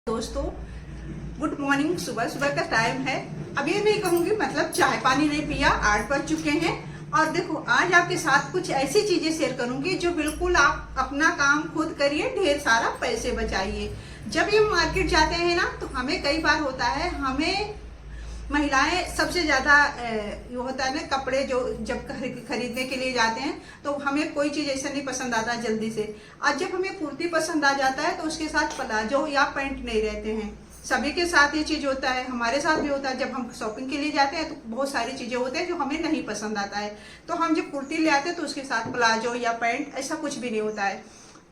दोस्तों, good morning. सुबह सुबह का टाइम है। अब ये नहीं कहूंगी मतलब चाय पानी नहीं पिया, 8 बज चुके हैं। और देखो, आज आपके साथ कुछ ऐसी चीजें शेयर करूंगी जो बिल्कुल आप अपना काम खुद करिए, ढेर सारा पैसे बचाइए। जब ये मार्केट जाते हैं ना, तो हमें कई बार होता है, हमें महिलाएं सबसे ज्यादा ये होता है ना, कपड़े जो जब खरीदने के लिए जाते हैं तो हमें कोई चीज ऐसा नहीं पसंद आता जल्दी से। और जब हमें कुर्ती पसंद आ जाता है तो उसके साथ प्लाजो या पैंट नहीं रहते हैं। सभी के साथ ये चीज होता है, हमारे साथ भी होता है। जब हम शॉपिंग के लिए जाते हैं तो बहुत सारी चीजें होती हैं जो हमें नहीं पसंद आता है। तो हम जब कुर्ती ले आते हैं तो उसके साथ प्लाजो या पैंट ऐसा कुछ भी नहीं होता है।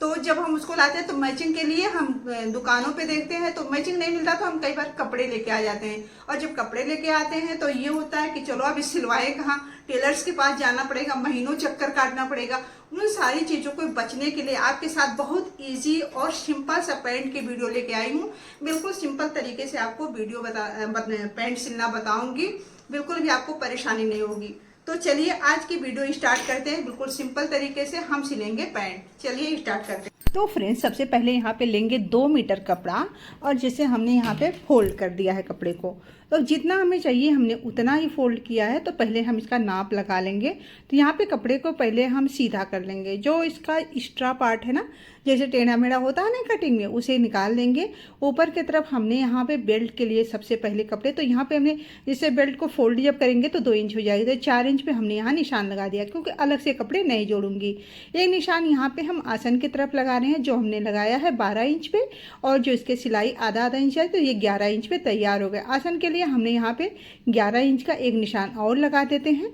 तो जब हम उसको लाते हैं तो मैचिंग के लिए हम दुकानों पे देखते हैं, तो मैचिंग नहीं मिलता तो हम कई बार कपड़े लेके आ जाते हैं। और जब कपड़े लेके आते हैं तो ये होता है कि चलो अब सिलवाए कहाँ, टेलर्स के पास जाना पड़ेगा, महीनों चक्कर काटना पड़ेगा। उन सारी चीजों को बचने के लिए आपके साथ बहुत इजी और सिंपल सा पैंट की वीडियो लेके आई हूँ। बिल्कुल सिंपल तरीके से आपको पैंट सिलना बताऊंगी, बिल्कुल भी आपको परेशानी नहीं होगी। तो चलिए आज की वीडियो स्टार्ट करते हैं। बिल्कुल सिंपल तरीके से हम सिलेंगे पैंट। चलिए स्टार्ट करते हैं। तो फ्रेंड्स, सबसे पहले यहाँ पे लेंगे 2 मीटर कपड़ा, और जैसे हमने यहाँ पे फोल्ड कर दिया है कपड़े को, तो जितना हमें चाहिए हमने उतना ही फोल्ड किया है। तो पहले हम इसका नाप लगा लेंगे। तो यहाँ पे कपड़े को पहले हम सीधा कर लेंगे। जो इसका एक्स्ट्रा पार्ट है ना, जैसे टेढ़ा मेढ़ा होता है ना कटिंग में, उसे निकाल देंगे। ऊपर की तरफ हमने यहाँ पे बेल्ट के लिए सबसे पहले कपड़े, तो यहाँ पे हमने जैसे बेल्ट को फोल्ड जब करेंगे तो 2 इंच हो जाएगी, तो 4 इंच पे हमने यहाँ निशान लगा दिया, क्योंकि अलग से कपड़े नहीं जोड़ूंगी। एक निशान यहाँ पे हम आसन की तरफ लगा रहे हैं, जो हमने लगाया है 12 इंच पे, और जो इसके सिलाई आधा आधा इंच है, तो ये 11 इंच पे तैयार हो गया। आसन के लिए हमने यहाँ पे 11 इंच का एक निशान और लगा देते हैं।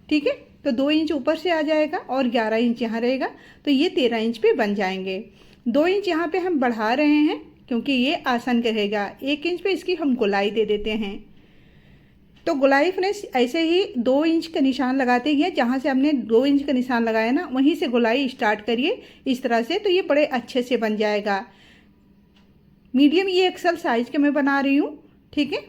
ठीक है, तो 2 इंच ऊपर से आ जाएगा और 11 इंच यहाँ रहेगा, तो ये 13 इंच पे बन जाएंगे। 2 इंच यहाँ पे हम बढ़ा रहे हैं क्योंकि ये आसन का रहेगा। 1 इंच पे इसकी हम गोलाई दे देते हैं। तो गोलाई फ्रेंड्स ऐसे ही 2 इंच का निशान लगाते हैं। जहाँ से हमने 2 इंच का निशान लगाया ना, वहीं से गोलाई स्टार्ट करिए इस तरह से, तो ये बड़े अच्छे से बन जाएगा। मीडियम ये एक्सल साइज के मैं बना रही हूँ। ठीक है,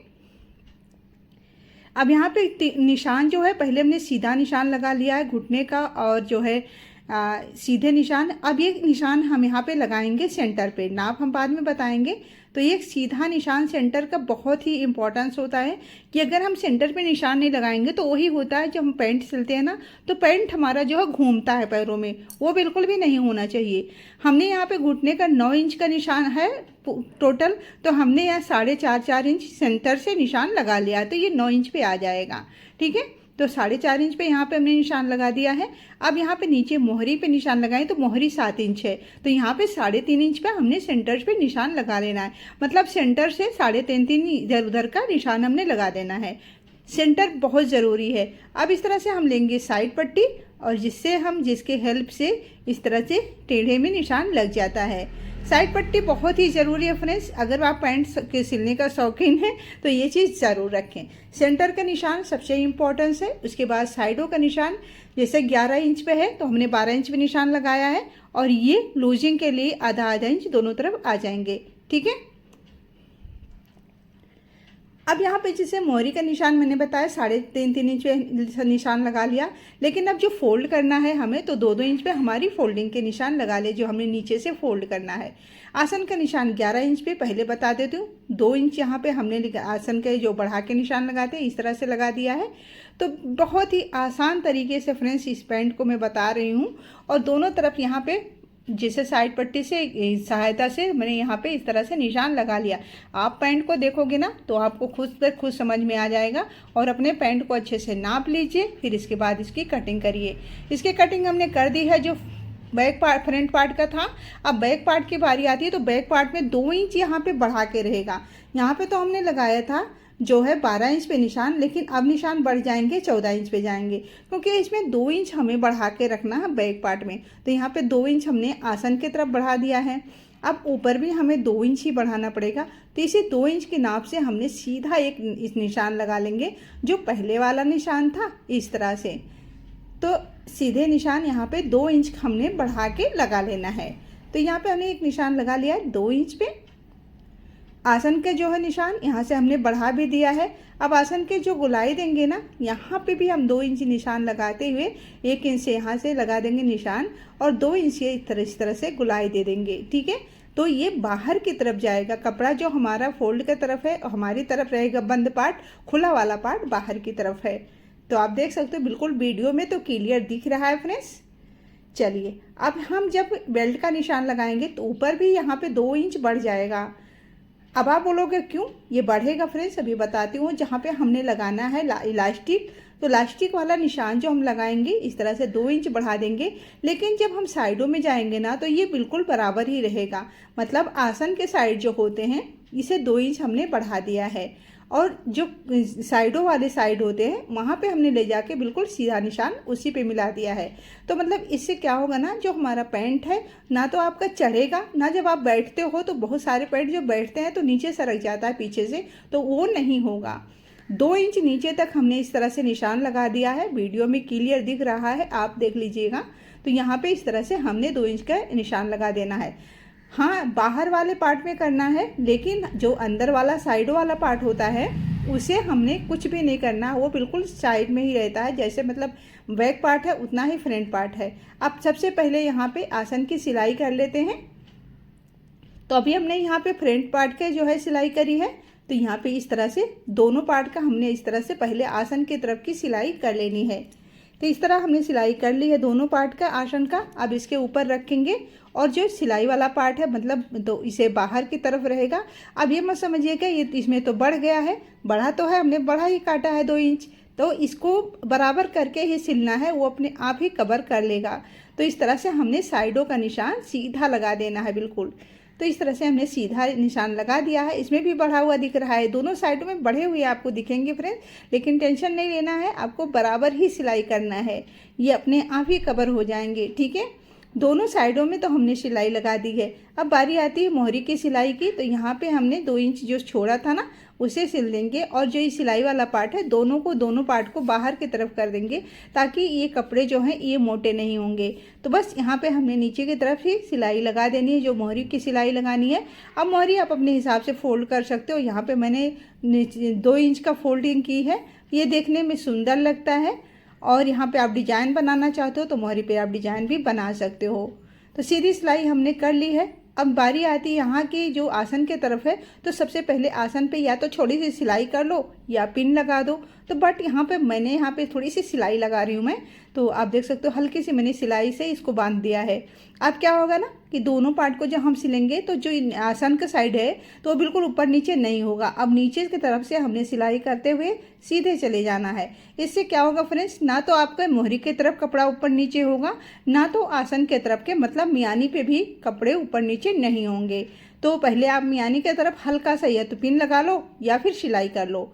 अब यहाँ पे निशान जो है, पहले हमने सीधा निशान लगा लिया है घुटने का, और जो है सीधे निशान। अब ये निशान हम यहाँ पे लगाएंगे सेंटर पे, नाप हम बाद में बताएंगे। तो ये सीधा निशान सेंटर का बहुत ही इंपॉर्टेंस होता है कि अगर हम सेंटर पे निशान नहीं लगाएंगे तो वही होता है, जब हम पैंट सिलते हैं ना, तो पैंट हमारा जो है घूमता है पैरों में, वो बिल्कुल भी नहीं होना चाहिए। हमने यहाँ पे घुटने का 9 इंच का निशान है टोटल, तो हमने यहाँ 4.5 इंच सेंटर से निशान लगा लिया है, तो ये 9 इंच पे आ जाएगा। ठीक है, तो 4.5 इंच पे यहाँ पे हमने निशान लगा दिया है। अब यहाँ पे नीचे मोहरी पे निशान लगाएं, तो मोहरी 7 इंच है, तो यहाँ पे 3.5 इंच पे हमने सेंटर पे निशान लगा लेना है। मतलब सेंटर से 3.5 इधर उधर का निशान हमने लगा देना है। सेंटर बहुत ज़रूरी है। अब इस तरह से हम लेंगे साइड पट्टी, और जिसके हेल्प से इस तरह से टेढ़े में निशान लग जाता है। साइड पट्टी बहुत ही ज़रूरी है फ्रेंड्स। अगर आप पैंट के सिलने का शौकीन हैं तो ये चीज़ ज़रूर रखें। सेंटर का निशान सबसे इम्पोर्टेंस है। उसके बाद साइडों का निशान, जैसे 11 इंच पे है तो हमने 12 इंच पे निशान लगाया है, और ये लूजिंग के लिए आधा आधा इंच दोनों तरफ आ जाएंगे। ठीक है, अब यहाँ पे जैसे मोहरी का निशान मैंने बताया 3.5 इंच पे निशान लगा लिया, लेकिन अब जो फोल्ड करना है हमें, तो 2-2 इंच पे हमारी फोल्डिंग के निशान लगा ले, जो हमने नीचे से फोल्ड करना है। आसन का निशान 11 इंच पे पहले बता देती हूँ। 2 इंच यहाँ पे हमने आसन के जो बढ़ा के निशान लगाते हैं इस तरह से लगा दिया है। तो बहुत ही आसान तरीके से फ्रेंड्स इस पैंट को मैं बता रही हूँ, और दोनों तरफ यहाँ पे जैसे साइड पट्टी से सहायता से मैंने यहाँ पे इस तरह से निशान लगा लिया। आप पैंट को देखोगे ना तो आपको खुद समझ में आ जाएगा। और अपने पैंट को अच्छे से नाप लीजिए, फिर इसके बाद इसकी कटिंग करिए। इसकी कटिंग हमने कर दी है, जो बैक पार्ट फ्रंट पार्ट का था। अब बैक पार्ट की बारी आती है, तो बैक पार्ट में 2 इंच यहाँ पे बढ़ा के रहेगा। यहाँ पे तो हमने लगाया था जो है 12 इंच पे निशान, लेकिन अब निशान बढ़ जाएंगे, 14 इंच पे जाएंगे, क्योंकि इसमें 2 इंच हमें बढ़ा के रखना है बैक पार्ट में। तो यहाँ पे 2 इंच हमने आसन की तरफ बढ़ा दिया है। अब ऊपर भी हमें 2 इंच ही बढ़ाना पड़ेगा, तो इसी 2 इंच के नाप से हमने सीधा एक इस निशान लगा लेंगे, जो पहले वाला निशान था इस तरह से। तो सीधे निशान यहाँ पे 2 इंच हमने बढ़ा के लगा लेना है। तो यहाँ पे हमने एक निशान लगा लिया है 2 इंच पे। आसन के जो है निशान यहाँ से हमने बढ़ा भी दिया है। अब आसन के जो गोलाई देंगे ना, यहाँ पे भी हम 2 इंच निशान लगाते हुए 1 इंच से यहाँ से लगा देंगे निशान, और 2 इंच इस तरह से गोलाई दे देंगे। ठीक है, तो ये बाहर की तरफ जाएगा कपड़ा, जो हमारा फोल्ड की तरफ है हमारी तरफ रहेगा बंद पार्ट, खुला वाला पार्ट बाहर की तरफ है। तो आप देख सकते हो बिल्कुल वीडियो में तो क्लियर दिख रहा है फ्रेंड्स। चलिए अब हम जब बेल्ट का निशान लगाएंगे तो ऊपर भी यहाँ पे 2 इंच बढ़ जाएगा। अब आप बोलोगे क्यों ये बढ़ेगा फ्रेंड्स, अभी बताती हूँ। जहाँ पे हमने लगाना है इलास्टिक, तो इलास्टिक वाला निशान जो हम लगाएंगे इस तरह से 2 इंच बढ़ा देंगे, लेकिन जब हम साइडों में जाएंगे ना तो ये बिल्कुल बराबर ही रहेगा। मतलब आसन के साइड जो होते हैं इसे 2 इंच हमने बढ़ा दिया है, और जो साइडों वाले साइड होते हैं वहाँ पे हमने ले जाके बिल्कुल सीधा निशान उसी पे मिला दिया है। तो मतलब इससे क्या होगा ना, जो हमारा पैंट है ना तो आपका चढ़ेगा ना, जब आप बैठते हो तो बहुत सारे पैंट जो बैठते हैं तो नीचे सरक जाता है पीछे से, तो वो नहीं होगा। 2 इंच नीचे तक हमने इस तरह से निशान लगा दिया है, वीडियो में क्लियर दिख रहा है, आप देख लीजिएगा। तो यहाँ पे इस तरह से हमने 2 इंच का निशान लगा देना है। हाँ, बाहर वाले पार्ट में करना है, लेकिन जो अंदर वाला साइड वाला पार्ट होता है उसे हमने कुछ भी नहीं करना, वो बिल्कुल साइड में ही रहता है। जैसे मतलब बैक पार्ट है उतना ही फ्रंट पार्ट है। अब सबसे पहले यहाँ पे आसन की सिलाई कर लेते हैं। तो अभी हमने यहाँ पे फ्रंट पार्ट के जो है सिलाई करी है, तो यहाँ पे इस तरह से दोनों पार्ट का हमने इस तरह से पहले आसन की तरफ की सिलाई कर लेनी है। तो इस तरह हमने सिलाई कर ली है दोनों पार्ट का आसन का। अब इसके ऊपर रखेंगे, और जो सिलाई वाला पार्ट है मतलब तो इसे बाहर की तरफ रहेगा। अब ये मत समझिएगा ये इसमें तो बढ़ गया है, बढ़ा तो है, हमने बढ़ा ही काटा है 2 इंच, तो इसको बराबर करके ही सिलना है, वो अपने आप ही कवर कर लेगा। तो इस तरह से हमने साइडों का निशान सीधा लगा देना है बिल्कुल। तो इस तरह से हमने सीधा निशान लगा दिया है। इसमें भी बढ़ा हुआ दिख रहा है, दोनों साइडों में बढ़े हुए आपको दिखेंगे फ्रेंड्स, लेकिन टेंशन नहीं लेना है, आपको बराबर ही सिलाई करना है, ये अपने आप ही कवर हो जाएंगे। ठीक है, दोनों साइडों में तो हमने सिलाई लगा दी है। अब बारी आती है मोहरी की सिलाई की। तो यहाँ पे हमने 2 इंच जो छोड़ा था ना उसे सिल देंगे, और जो ये सिलाई वाला पार्ट है दोनों पार्ट को बाहर की तरफ कर देंगे, ताकि ये कपड़े जो हैं ये मोटे नहीं होंगे। तो बस यहाँ पे हमने नीचे की तरफ ही सिलाई लगा देनी है, जो मोहरी की सिलाई लगानी है। अब मोहरी आप अपने हिसाब से फोल्ड कर सकते हो। यहाँ पे मैंने 2 इंच का फोल्डिंग की है, ये देखने में सुंदर लगता है। और यहाँ पे आप डिजाइन बनाना चाहते हो तो मोहरी पे आप डिजाइन भी बना सकते हो। तो सीधी सिलाई हमने कर ली है। अब बारी आती है यहाँ की जो आसन के तरफ है, तो सबसे पहले आसन पे या तो छोटी सी सिलाई कर लो या पिन लगा दो। तो बट यहाँ पे मैंने यहाँ पे थोड़ी सी सिलाई लगा रही हूँ मैं, तो आप देख सकते हो हल्की सी मैंने सिलाई से इसको बांध दिया है। अब क्या होगा ना कि दोनों पार्ट को जब हम सिलेंगे तो जो आसन का साइड है तो बिल्कुल ऊपर नीचे नहीं होगा। अब नीचे की तरफ से हमने सिलाई करते हुए सीधे चले जाना है। इससे क्या होगा फ्रेंड्स, ना तो आपका मोहरी की तरफ कपड़ा ऊपर नीचे होगा, ना तो आसन के तरफ के मतलब मियानी पे भी कपड़े ऊपर नीचे नहीं होंगे। तो पहले आप मियानी की तरफ हल्का सा या तो पिन लगा लो या फिर सिलाई कर लो।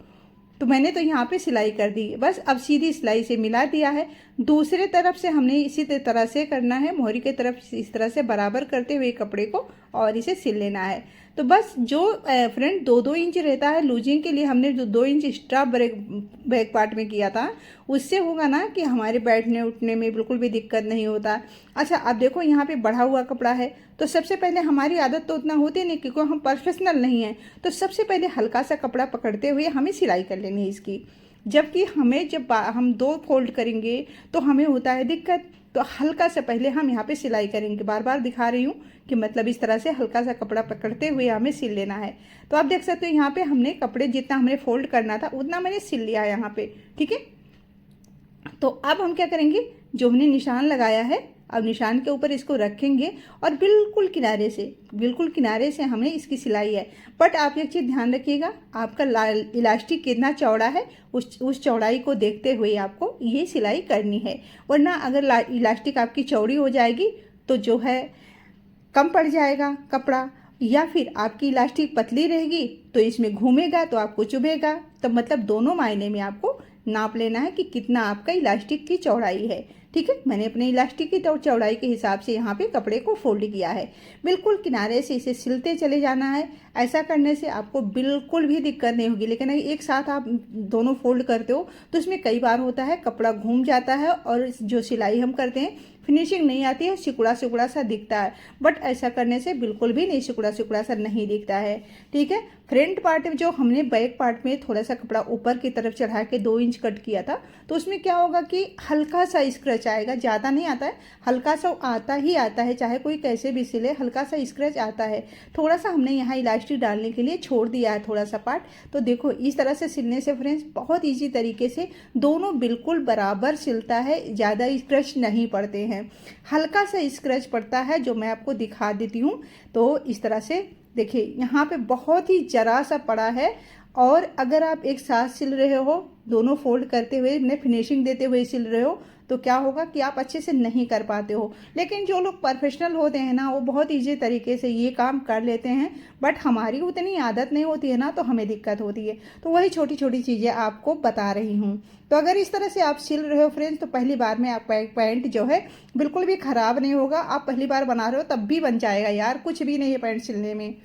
तो मैंने तो यहाँ पे सिलाई कर दी, बस अब सीधी सिलाई से मिला दिया है। दूसरे तरफ से हमने इसी तरह से करना है, मोहरी की तरफ इस तरह से बराबर करते हुए कपड़े को और इसे सिल लेना है। तो बस जो फ्रंट 2-2 इंच रहता है लूजिंग के लिए, हमने जो 2 इंच एक्स्ट्रा बैक पार्ट में किया था, उससे होगा ना कि हमारे बैठने उठने में बिल्कुल भी दिक्कत नहीं होता। अच्छा अब देखो यहाँ पे बढ़ा हुआ कपड़ा है, तो सबसे पहले हमारी आदत तो उतना होती नहीं क्योंकि हम प्रोफेशनल नहीं हैं। तो सबसे पहले हल्का सा कपड़ा पकड़ते हुए हमें सिलाई कर लेनी है इसकी, जबकि हमें जब हम 2 फोल्ड करेंगे तो हमें होता है दिक्कत। तो हल्का सा पहले हम यहाँ पे सिलाई करेंगे, बार बार दिखा रही हूँ कि मतलब इस तरह से हल्का सा कपड़ा पकड़ते हुए हमें सिल लेना है। तो आप देख सकते हो यहाँ पे हमने कपड़े जितना हमने फोल्ड करना था उतना मैंने सिल लिया यहाँ पे। ठीक है, तो अब हम क्या करेंगे, जो हमने निशान लगाया है अब निशान के ऊपर इसको रखेंगे और बिल्कुल किनारे से हमें इसकी सिलाई है। बट आप एक चीज़ ध्यान रखिएगा, आपका इलास्टिक कितना चौड़ा है उस चौड़ाई को देखते हुए आपको ये सिलाई करनी है, वरना अगर इलास्टिक आपकी चौड़ी हो जाएगी तो जो है कम पड़ जाएगा कपड़ा, या फिर आपकी इलास्टिक पतली रहेगी तो इसमें घूमेगा तो आपको चुभेगा। तो मतलब दोनों मायने में आपको नाप लेना है कि कितना आपका इलास्टिक की चौड़ाई है। ठीक है, मैंने अपने इलास्टिक की चौड़ाई के हिसाब से यहाँ पे कपड़े को फोल्ड किया है। बिल्कुल किनारे से इसे सिलते चले जाना है। ऐसा करने से आपको बिल्कुल भी दिक्कत नहीं होगी। लेकिन अगर एक साथ आप दोनों फोल्ड करते हो तो इसमें कई बार होता है कपड़ा घूम जाता है और जो सिलाई हम करते हैं फिनिशिंग नहीं आती है, सिकुड़ा सिकुड़ा सा दिखता है। बट ऐसा करने से बिल्कुल भी नहीं सिकुड़ा सिकुड़ा सा नहीं दिखता है। ठीक है, फ्रंट पार्ट में जो हमने बैक पार्ट में थोड़ा सा कपड़ा ऊपर की तरफ चढ़ा के 2 इंच कट किया था, तो उसमें क्या होगा कि हल्का सा स्क्रैच आएगा, ज़्यादा नहीं आता है, हल्का सा आता ही आता है, चाहे कोई कैसे भी सिले हल्का सा स्क्रैच आता है। थोड़ा सा हमने यहाँ इलास्टिक डालने के लिए छोड़ दिया है थोड़ा सा पार्ट। तो देखो इस तरह से सिलने से फ्रेंड्स बहुत ईजी तरीके से दोनों बिल्कुल बराबर सिलता है, ज़्यादा स्क्रैच नहीं पड़ते हैं, हल्का सा स्क्रैच पड़ता है जो मैं आपको दिखा देती हूँ। तो इस तरह से देखिए यहाँ पे बहुत ही जरा सा पड़ा है। और अगर आप एक साथ सिल रहे हो, दोनों फोल्ड करते हुए ने फिनिशिंग देते हुए सिल रहे हो, तो क्या होगा कि आप अच्छे से नहीं कर पाते हो। लेकिन जो लोग प्रोफेशनल होते हैं ना, वो बहुत ईजी तरीके से ये काम कर लेते हैं। बट हमारी उतनी आदत नहीं होती है ना, तो हमें दिक्कत होती है। तो वही छोटी छोटी चीज़ें आपको बता रही हूँ। तो अगर इस तरह से आप सिल रहे हो फ्रेंड्स, तो पहली बार में आपका एक पैंट जो है बिल्कुल भी ख़राब नहीं होगा। आप पहली बार बना रहे हो तब भी बन जाएगा यार, कुछ भी नहीं है पैंट सिलने में।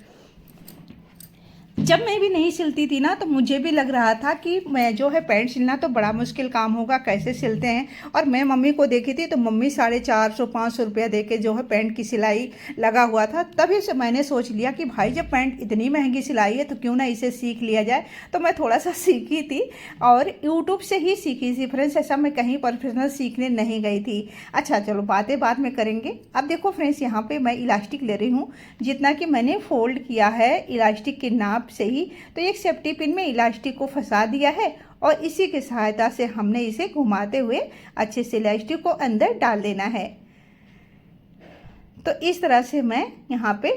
जब मैं भी नहीं सिलती थी ना, तो मुझे भी लग रहा था कि मैं जो है पैंट सिलना तो बड़ा मुश्किल काम होगा, कैसे सिलते हैं। और मैं मम्मी को देखी थी, तो मम्मी 450-500 रुपया दे के जो है पैंट की सिलाई लगा हुआ था। तभी से मैंने सोच लिया कि भाई जब पैंट इतनी महंगी सिलाई है तो क्यों ना इसे सीख लिया जाए। तो मैं थोड़ा सा सीखी थी और यूट्यूब से ही सीखी थी फ्रेंड्स, ऐसा मैं कहीं प्रोफेशनल सीखने नहीं गई थी। अच्छा चलो बातें बाद में करेंगे। अब देखो फ्रेंड्स, यहाँ पर मैं इलास्टिक ले रही हूँ, जितना कि मैंने फोल्ड किया है इलास्टिक के नाप से ही। तो एक सेफ्टी पिन में इलास्टिक को फंसा दिया है और इसी की सहायता से हमने इसे घुमाते हुए अच्छे से इलास्टिक को अंदर डाल देना है। तो इस तरह से मैं यहाँ पे,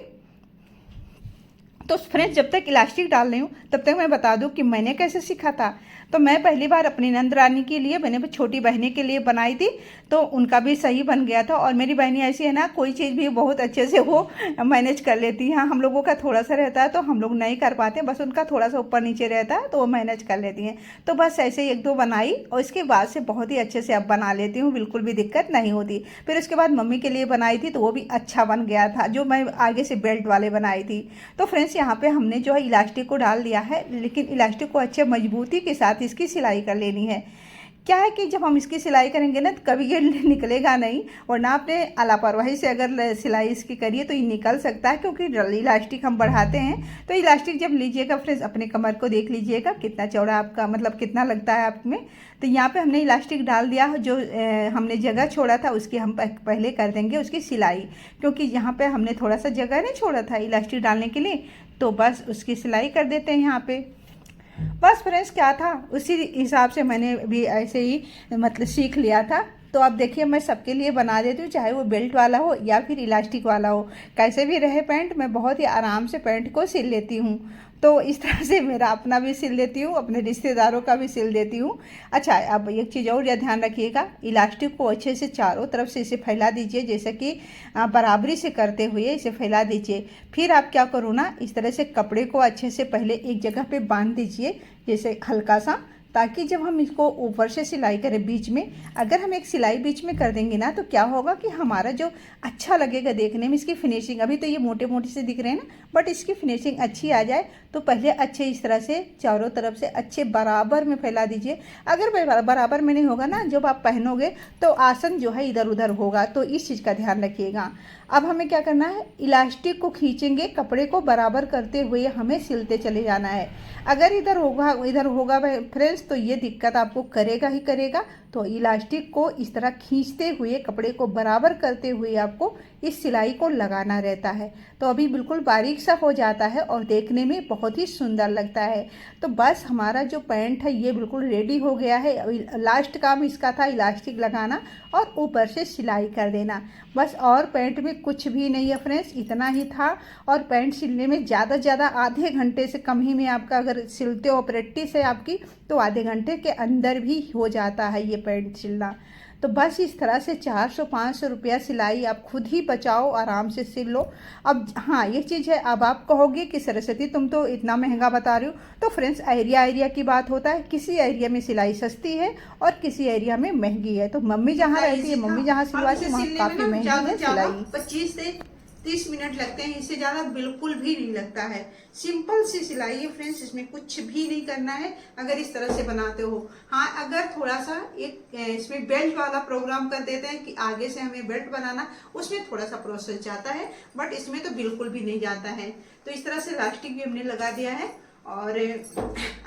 तो फ्रेंड्स जब तक इलास्टिक डाल रही हूँ तब तक मैं बता दूँ कि मैंने कैसे सीखा था। तो मैं पहली बार अपनी नंद रानी के लिए, मैंने छोटी बहनी के लिए बनाई थी, तो उनका भी सही बन गया था। और मेरी बहनी ऐसी है ना, कोई चीज़ भी बहुत अच्छे से वो मैनेज कर लेती है। हम लोगों का थोड़ा सा रहता है तो हम लोग नहीं कर पाते, बस उनका थोड़ा सा ऊपर नीचे रहता है तो वो मैनेज कर लेती हैं। तो बस ऐसे ही 1-2 बनाई और इसके बाद से बहुत ही अच्छे से अब बना लेती हूँ, बिल्कुल भी दिक्कत नहीं होती। फिर उसके बाद मम्मी के लिए बनाई थी तो वो भी अच्छा बन गया था, जो मैं आगे से बेल्ट वाले बनाई थी। तो फ्रेंड्स यहाँ पे हमने जो है इलास्टिक को डाल दिया है, लेकिन इलास्टिक को अच्छे मजबूती के साथ इसकी सिलाई कर लेनी है। क्या है कि जब हम इसकी सिलाई करेंगे ना, तो कभी ये निकलेगा नहीं, वरना आपने लापरवाही से अगर सिलाई इसकी करिए तो ये निकल सकता है, क्योंकि इलास्टिक हम बढ़ाते हैं। तो इलास्टिक जब लीजिएगा फ्रेंड्स, अपने कमर को देख लीजिएगा कितना चौड़ा आपका, मतलब कितना लगता है आप में। तो यहाँ पे हमने इलास्टिक डाल दिया, जो हमने जगह छोड़ा था उसकी हम पहले कर देंगे उसकी सिलाई, क्योंकि यहाँ पे हमने थोड़ा सा जगह नहीं छोड़ा था इलास्टिक डालने के लिए, तो बस उसकी सिलाई कर देते हैं यहाँ पे। बस फ्रेंड्स क्या था, उसी हिसाब से मैंने भी ऐसे ही मतलब सीख लिया था। तो अब देखिए मैं सबके लिए बना देती हूँ, चाहे वो बेल्ट वाला हो या फिर इलास्टिक वाला हो, कैसे भी रहे पैंट, मैं बहुत ही आराम से पैंट को सिल लेती हूँ। तो इस तरह से मेरा अपना भी सिल देती हूँ, अपने रिश्तेदारों का भी सिल देती हूँ। अच्छा, अब एक चीज़ और ध्यान रखिएगा, इलास्टिक को अच्छे से चारों तरफ से इसे फैला दीजिए, जैसे कि बराबरी से करते हुए इसे फैला दीजिए। फिर आप क्या करो ना, इस तरह से कपड़े को अच्छे से पहले एक जगह पे बांध दीजिए, जैसे हल्का सा, ताकि जब हम इसको ऊपर से सिलाई करें बीच में, अगर हम एक सिलाई बीच में कर देंगे ना, तो क्या होगा कि हमारा जो अच्छा लगेगा देखने में, इसकी फिनिशिंग, अभी तो ये मोटे मोटे से दिख रहे हैं ना, बट इसकी फिनिशिंग अच्छी आ जाए तो पहले अच्छे इस तरह से चारों तरफ से अच्छे बराबर में फैला दीजिए। अगर बराबर में नहीं होगा ना, जब आप पहनोगे तो आसन जो है इधर उधर होगा, तो इस चीज़ का ध्यान रखिएगा। अब हमें क्या करना है, इलास्टिक को खींचेंगे, कपड़े को बराबर करते हुए हमें सिलते चले जाना है। अगर इधर होगा फ्रेंड्स, तो ये दिक्कत आपको करेगा ही करेगा। तो इलास्टिक को इस तरह खींचते हुए, कपड़े को बराबर करते हुए आपको इस सिलाई को लगाना रहता है। तो अभी बिल्कुल बारीक सा हो जाता है और देखने में बहुत ही सुंदर लगता है। तो बस हमारा जो पैंट है ये बिल्कुल रेडी हो गया है। लास्ट काम इसका था इलास्टिक लगाना और ऊपर से सिलाई कर देना, बस। और पैंट में कुछ भी नहीं है फ्रेंड्स, इतना ही था। और पैंट सिलने में ज़्यादा से ज़्यादा आधे घंटे से कम ही में आपका, अगर सिलते हो प्रैक्टिस है आपकी, तो आधे घंटे के अंदर भी हो जाता है ये पैंट सिलना। तो बस इस तरह से 400-500 रुपया सिलाई आप खुद ही बचाओ, आराम से सिल लो। अब हाँ, ये चीज़ है, अब आप कहोगे कि सरस्वती तुम तो इतना महंगा बता रही हो। तो फ्रेंड्स एरिया की बात होता है, किसी एरिया में सिलाई सस्ती है और किसी एरिया में महंगी है। तो मम्मी जहाँ रहती है, मम्मी जहाँ सिलवाती है, वहाँ काफ़ी महंगी है सिलाई। 25 से 30 मिनट लगते हैं, इससे ज़्यादा बिल्कुल भी नहीं लगता है। सिंपल सी सिलाई है फ्रेंड्स, इसमें कुछ भी नहीं करना है अगर इस तरह से बनाते हो। हाँ, अगर थोड़ा सा एक इसमें बेल्ट वाला प्रोग्राम कर देते हैं कि आगे से हमें बेल्ट बनाना, उसमें थोड़ा सा प्रोसेस जाता है, बट इसमें तो बिल्कुल भी नहीं जाता है। तो इस तरह से इलास्टिक भी हमने लगा दिया है और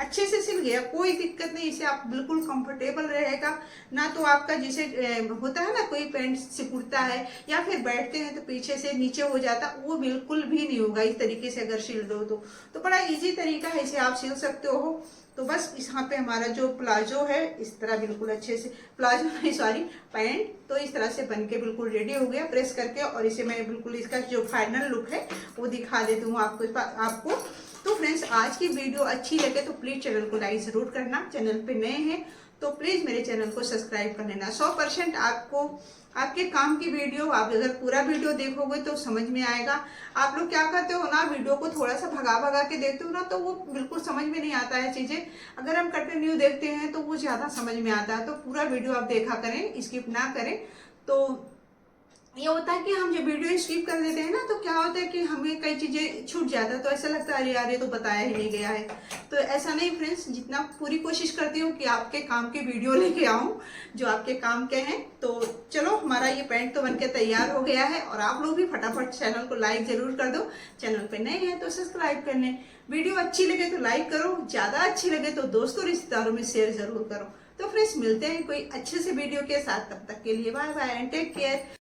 अच्छे से सिल गया, कोई दिक्कत नहीं। इसे आप बिल्कुल कंफर्टेबल रहेगा ना। तो आपका जैसे होता है ना, कोई पैंट सिकुड़ता है या फिर बैठते हैं तो पीछे से नीचे हो जाता, वो बिल्कुल भी नहीं होगा इस तरीके से अगर सिल दो तो बड़ा इजी तरीका है, इसे आप सिल सकते हो। तो बस यहाँ पे हमारा जो प्लाजो है इस तरह बिल्कुल अच्छे से, प्लाजो नहीं सॉरी पैंट, तो इस तरह से बन के बिल्कुल रेडी हो गया प्रेस करके। और इसे मैं बिल्कुल इसका जो फाइनल लुक है वो दिखा देती हूँ आपको। तो फ्रेंड्स, आज की वीडियो अच्छी लगे तो प्लीज चैनल को लाइक जरूर करना। चैनल पे नए हैं तो प्लीज मेरे चैनल को सब्सक्राइब कर लेना। 100% आपको आपके काम की वीडियो, आप अगर पूरा वीडियो देखोगे तो समझ में आएगा। आप लोग क्या करते हो ना, वीडियो को थोड़ा सा भगा भगा के देखते हो ना, तो वो बिल्कुल समझ में नहीं आता है चीजें। अगर हम कंटिन्यू देखते हैं तो वो ज्यादा समझ में आता है। तो पूरा वीडियो आप देखा करें, स्किप ना करें। तो ये होता है कि हम जब वीडियो स्किप कर देते हैं ना, तो क्या होता है कि हमें कई चीजें छूट जाता है, तो ऐसा लगता है अरे यार ये तो बताया ही नहीं गया है। तो ऐसा नहीं फ्रेंड्स, जितना पूरी कोशिश करती हूँ कि आपके काम के वीडियो लेके आऊँ जो आपके काम के हैं। तो चलो, हमारा ये पैंट तो बनके तैयार हो गया है और आप लोग भी फटाफट चैनल को लाइक जरूर कर दो। चैनल पे नए हैं तो सब्सक्राइब कर लें। वीडियो अच्छी लगे तो लाइक करो, ज्यादा अच्छी लगे तो दोस्तों रिश्तेदारों में शेयर जरूर करो। तो फ्रेंड्स, मिलते हैं कोई अच्छे से वीडियो के साथ, तब तक के लिए bye bye and take care.